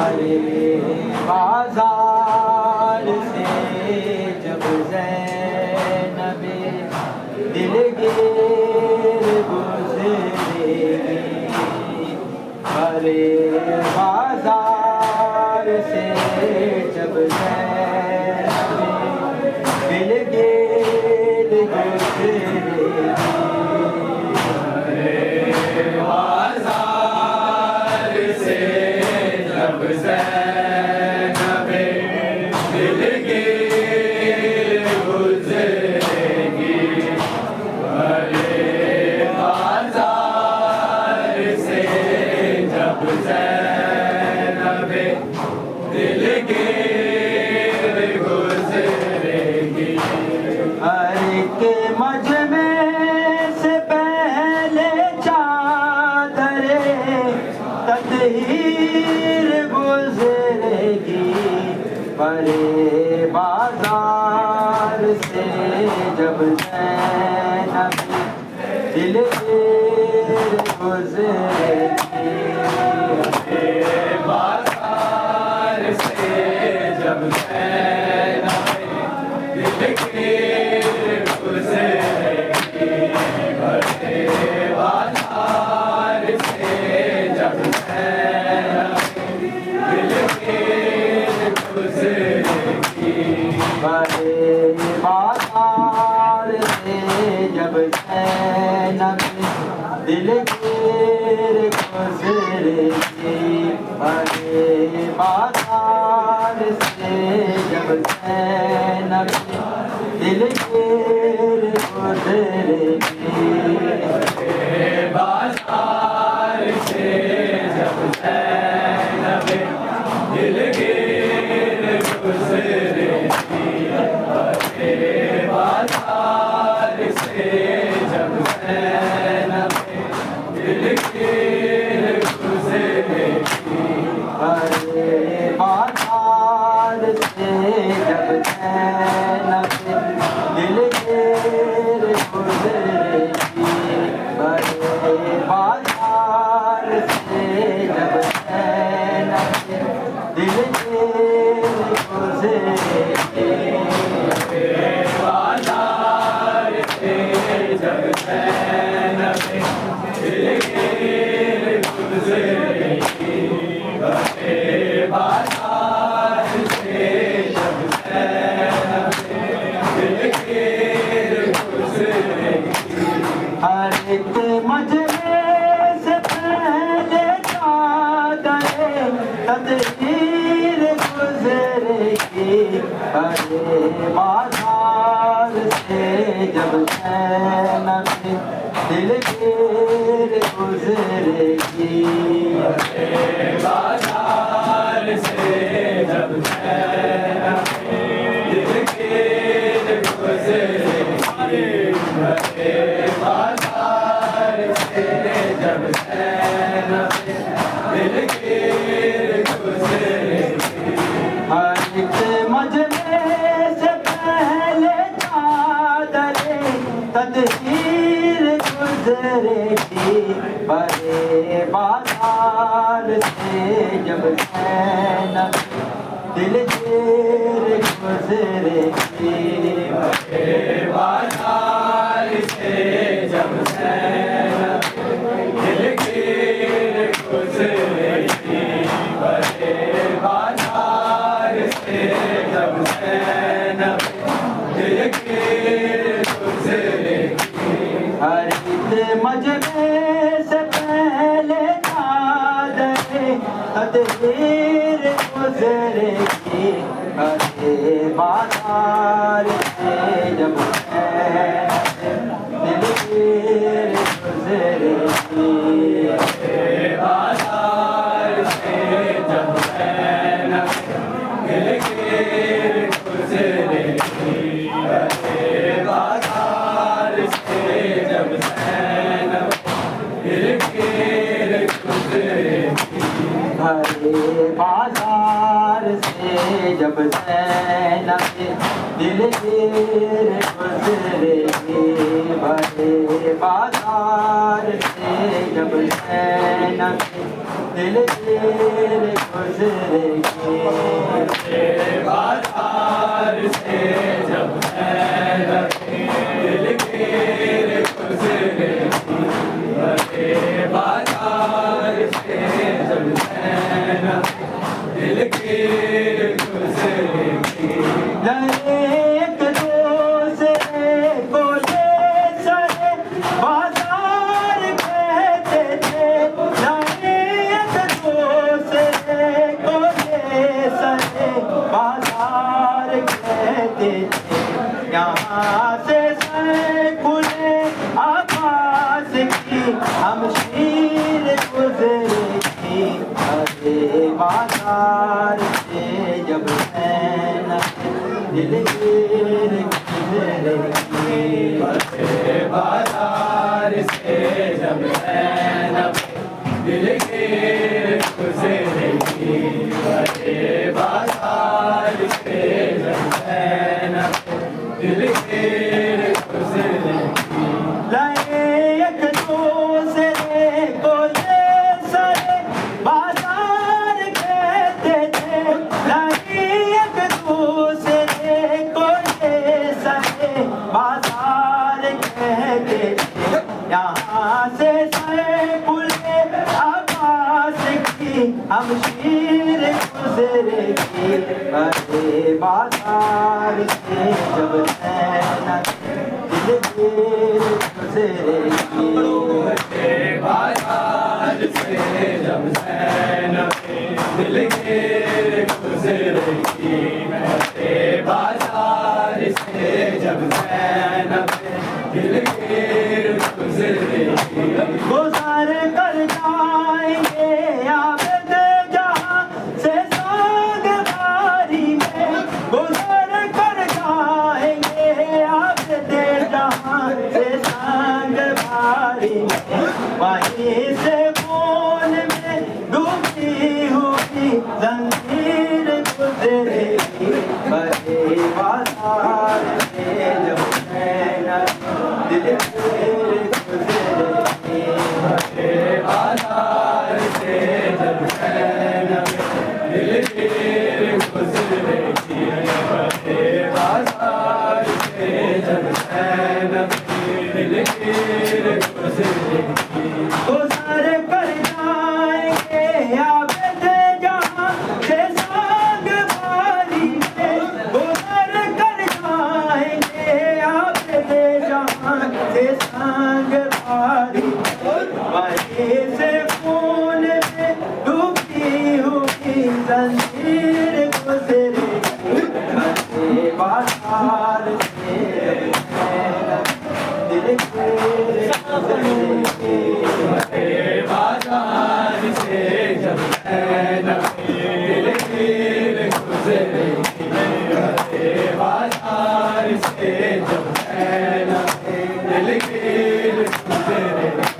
ارے بازار سے جب زینب دلگیر گزرے گی، ارے بازار سے جب زینب دلگیر گزرے گی، بازار سے جب زینب دلگیر گزرے گی، ارے بازار سے جب زینب دلگیر گزرے گی، ہر کے مجمع سے پہلے چادر تطہیر گزرے گی، پرے بازار سے جب زینب دلگیر گزرے گی، بازار سے جب زینب دلگیر گزرے گی، ارے بازار سے جب زینب دلگیر گزرے گی، پرے بازار سے جب زینب دلگیر گزرے گی، ارے بازار سے جب زینب دلگیر گزرے گی، بازار سے جب زینب دلگیر گزرے گی، ارے بازار سے جب زینب دلگیر گزرے گی، ارے بازار سے جب زینب دلگیر گزرے گی، ارے بازار سے جب زینب دلگیر گزرے گی، بازار سے جب زینب دلگیر گزرے گی، ارے بازار سے جب زینب دلگیر گزرے گی، ہر ایک مجمع سے پہلے چادر تطہیر گزرے گی، ارے بازار سے جب زینب دلگیر گزرے گی، بازار سے جب زینب دلگیر گزرے گی، ارے بازار سے جب زینب دلگیر گزرے گی، ہر ایک مجمع سے پہلے چادر تطہیر گزرے گی، ارے بازار سے جب زینب دلگیر گزرے گی، بازار سے جب زینب دلگیر گزرے گی، ارے بازار سے جب زینب دلگیر گزرے گی، ہر ایک مجمع سے پہلے چادر تطہیر گزرے گی، ارے بازار سے جب زینب دلگیر گزرے گی، بازار سے جب زینب دلگیر گزرے گی، ارے بازار سے جب زینب دلگیر گزرے گی، ارے بازار سے جب زینب دلگیر گزرے گی، ارے بازار سے جب زینب دل گیر گزرے گی بازار سے جب زینب دل گیر گزرے گی بازار سے جب زینب دل گیر گزرے گی ایک دوسرے کو لے سرے بازار کہتے تھے ایک دوسرے کو لے سرے بازار کہتے تھے یہاں سے سر کھلے آواز کی ہم شیر گزرے گی ارے بازار سے جب دل گیر گزرے گی بازار سے جب زینب دل گیر گزرے گی بازار سے جب زینب دل گیر گزرے گی ایک دوسرے کو لے سرے بازار کہتے تھے ایک دوسرے کو لے سرے بازار کہتے تھے یہاں سے سر کھلے آواز کی ہم شیر گزرے گی ارے بازار سے جب زینب دل گیر گزرے گی بازار سے جب زینب دل گیر گزرے گی بازار سے جب زینب دل گیر گزرے گی گزر کر جائیں گے عابد جہاں سے سانگ باری میں گزر کر جائیں گے عابد جہاں سے سانگ باری میں وہیں سے خون میں ڈوبی ہوئی زنجیر گزرے گی بڑے بازار سے جب زینب دل گیر گزرے گی بازار سے جب زینب دل گیر گزرے گی بازار سے جب زینب دل گیر گزرے گی گزر کر جائیں گے عابد جہاں سے سانگ باری میں گزر کر جائیں گے عابد جہاں سے سانگ باری وہیں سے خون میں ڈوبی ہوئی زنجیر گزرے گی ارے بازار سے دل گیر گزرے گی بازار سے جب زینب دل گیر گزرے گی بازار سے جب زینب دل گیر گزرے گی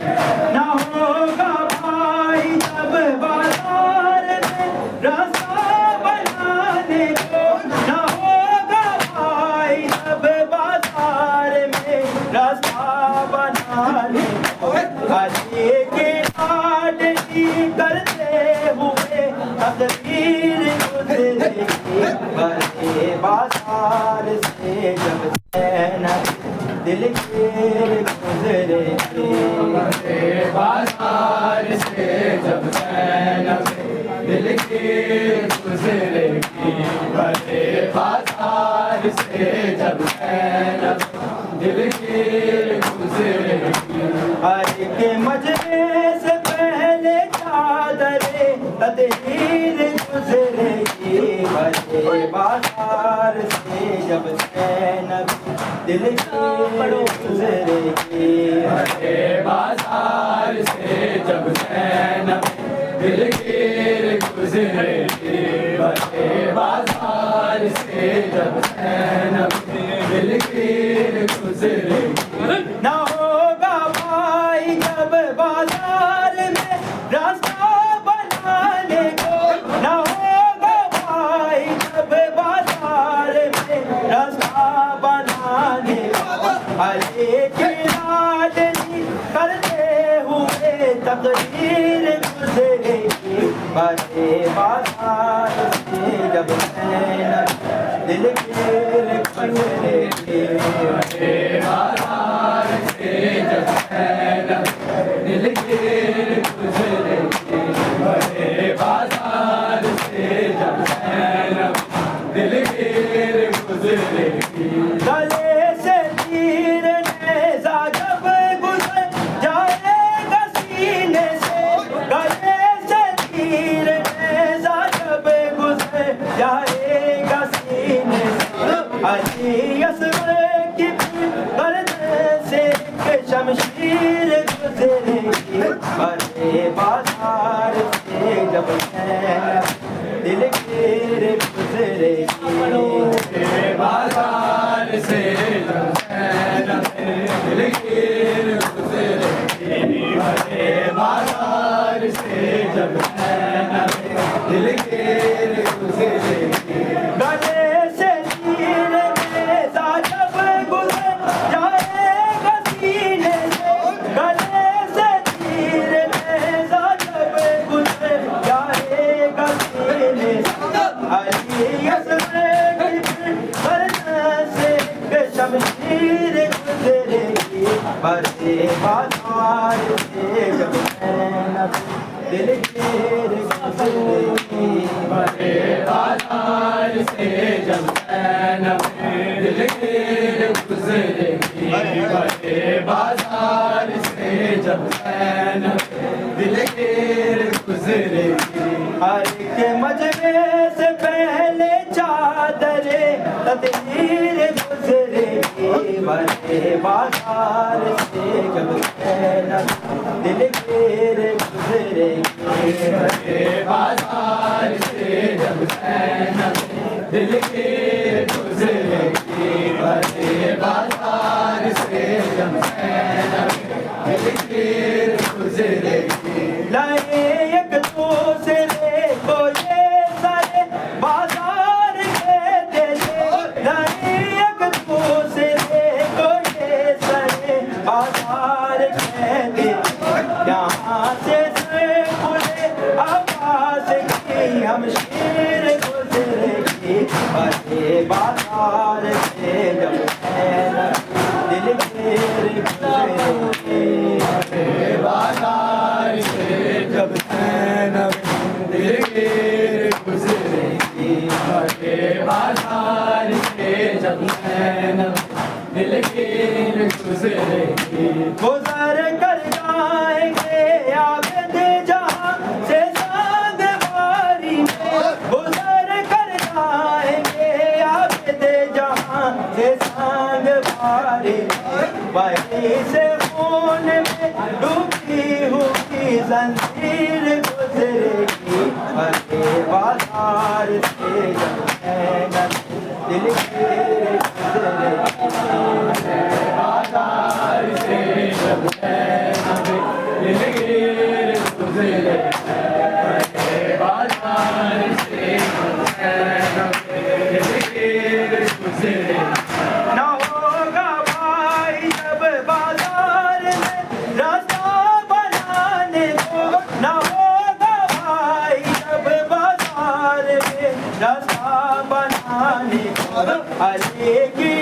نہ ہوگا بھائی جب بازار میں رسا بنانے کو نہ ہوگا بھائی جب بازار میں رسا بنانے کو علی کی لاڈلی کرتے ہوئے تقدیر گزرے گی ارے بازار سے جب زینب دل گیر گزرے گی بازار سے جب زینب دل گیر گزرے گی بازار سے جب زینب دل گیر گزرے گی ہر کے مجرے سے پہلے چادر تطہیر گزرے گی بڑے بازار سے جب زینب دل گیر گزرے گی بازار سے جب زینب دل گیر گزرے گی بازار سے جب زینب دل گیر گزرے گی نہ ہوگا بھائی جب بازار میں راستہ بنانے کو نہ ہوگا بھائی جب بازار میں راستہ بنانے کو علی کی لاڈلی کرتے ہوئے تقدیر گزرے گی بڑے بازار سے جب زینب دل کے گزرے گی بڑے بازار سے جب زینب دل کے گزرے گی بڑے بازار سے جب زینب دل کے گزرے گی گلے سے تیر نیزہ جب گزر جائے گا سینے سے گلے سے تیر نیزہ جب گزر جائے گا سینے سے علی اصغر کی گردن سے ایک شمشیر گزرے گی بڑے بازار سے جب زینب دل کے گزرے گی بڑے بازار سے جب زینب دل کے گزرے گی بڑے بازار سے جب زینب دل کے گزرے گی گلے سے تیر نیزہ جب گزر جائے گا سینے سے گلے سے تیر نیزہ جب گزر جائے گا سینے سے علی اصغر کی گردن سے ایک شمشیر گزرے گی بڑے بازار سے جب زینب دل کے گزرے گی بڑے بازار سے جب زینب دل کے گزرے گی بڑے بازار سے جب زینب دل کے گزرے گی ہر کے مجمع سے پہلے چادر تدبیر گزرے گی بڑے بازار سے جب زینب دل کے گزرے گی بڑے بازار سے جب زینب دل کے گزرے گی بڑے بازار سے جب زینب دل کے گزرے گی لائے ایک دوسرے کو یہ سارے بازار کہتے تھے لائے ایک دوسرے کو یہ سارے بازار کہتے یہاں سے کھلے آواز کی ہم شیر گزرے گی بڑے بازار سے جب زینب دل کے گزرے گی بڑے بازار سے جب زینب دل کے گزرے گی بڑے بازار سے جب زینب دل کے گزرے گی گزر کر جائیں گے عابد جہاں سے سانگ باری میں گزر کر جائیں گے عابد جہاں سے سانگ باری میں وہیں سے خون میں ڈوبی ہوئی زنجیر گزرے گی بڑے بازار سے جب زینب دل کے گزرے گی بازار سے جب زینب دل کے گزرے بڑے بازار سے جب زینب دل کے گزرے نہ ہوگا بھائی جب بازار میں راستہ بنانے کو نہ ہوگا بھائی جب بازار میں راستہ بنانے کو علی کی